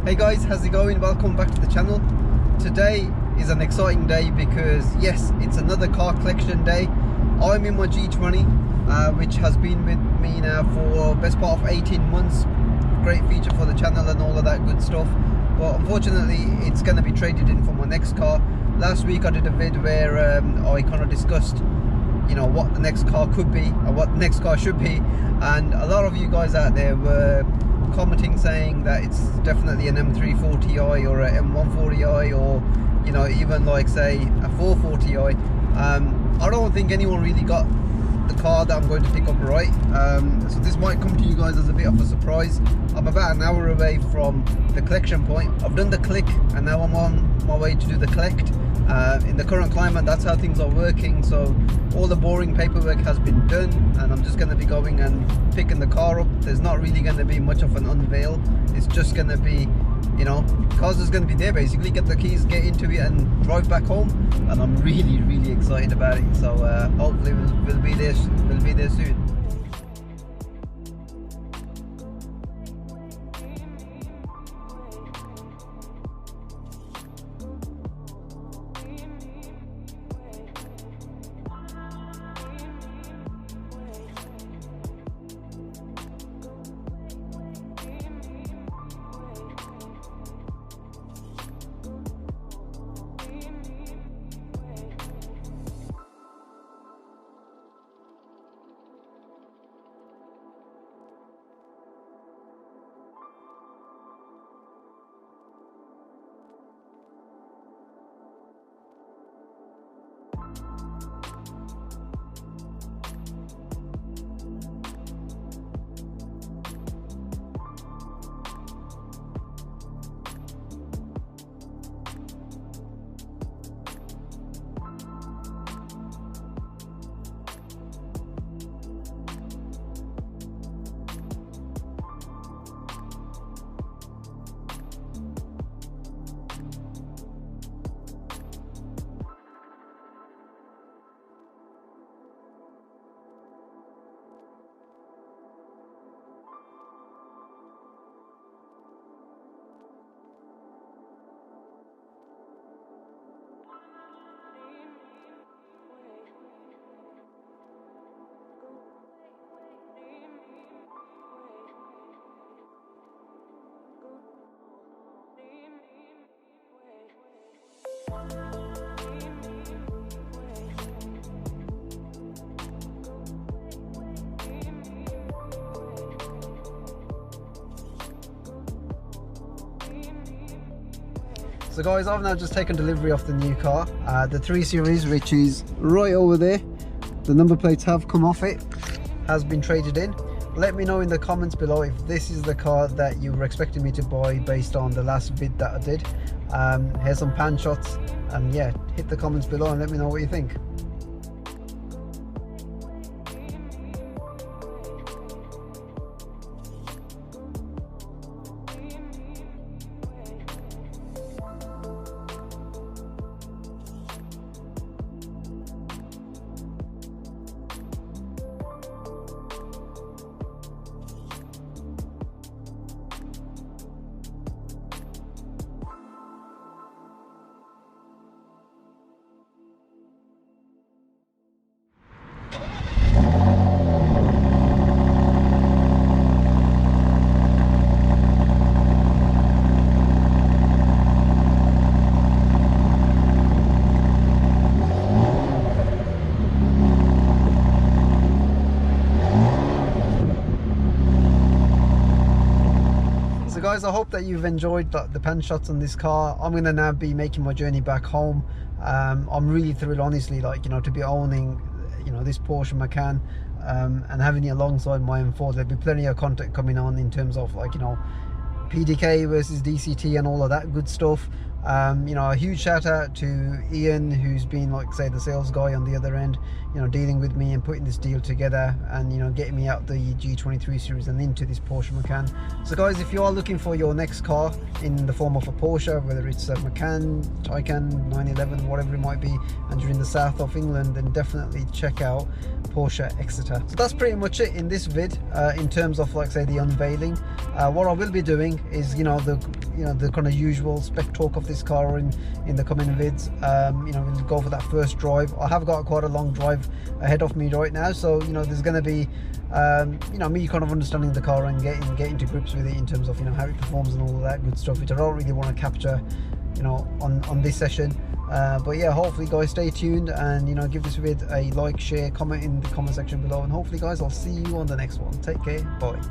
Hey guys, how's it going? Welcome back to the channel. Today is an exciting day because yes, it's another car collection day. I'm in my G20, which has been with me now for best part of 18 months. Great feature for the channel and all of that good stuff. But unfortunately, it's going to be traded in for my next car. Last week I did a vid where I kind of discussed, you know, what the next car could be and what the next car should be. And a lot of you guys out there were commenting saying that it's definitely an M340i or a M140i, or you know, even like say a 440i. I don't think anyone really got the car that I'm going to pick up right, so this might come to you guys as a bit of a surprise. I'm about an hour away from the collection point. I've done the click and now I'm on my way to do the collect. In the current climate, that's how things are working, so all the boring paperwork has been done and I'm just going to be going and picking the car up. There's not really going to be much of an unveil. It's just going to be, you know, car's just going to be there basically. Get the keys, get into it and drive back home, and I'm really excited about it. So hopefully we'll be there soon. So guys, I've now just taken delivery of the new car, the 3 Series, which is right over there. The number plates have come off it, has been traded in. Let me know in the comments below if this is the car that you were expecting me to buy based on the last vid that I did. Here's some pan shots, and yeah, hit the comments below and let me know what you think. Guys, I hope that you've enjoyed the pan shots on this car. I'm gonna now be making my journey back home. I'm really thrilled, honestly, like, you know, to be owning, you know, this Porsche Macan and having it alongside my M4. There'll be plenty of content coming on in terms of, like, you know, PDK versus DCT and all of that good stuff. You know, a huge shout out to Ian, who's been, like say, the sales guy on the other end, you know, dealing with me and putting this deal together, and you know, getting me out the G23 series and into this Porsche Macan. So guys, if you are looking for your next car in the form of a Porsche, whether it's a Macan, Taycan, 911, whatever it might be, and you're in the south of England, then definitely check out Porsche Exeter. So that's pretty much it in this vid, in terms of, like say, the unveiling. What I will be doing is, you know, the kind of usual spec talk of this car in the coming vids. You know, we'll go for that first drive. I have got quite a long drive ahead of me right now, so you know, there's going to be you know, me kind of understanding the car and getting to grips with it in terms of, you know, how it performs and all of that good stuff, which I don't really want to capture, you know, on this session. But yeah, hopefully guys, stay tuned and, you know, give this vid a like, share, comment in the comment section below, and hopefully guys, I'll see you on the next one. Take care, bye.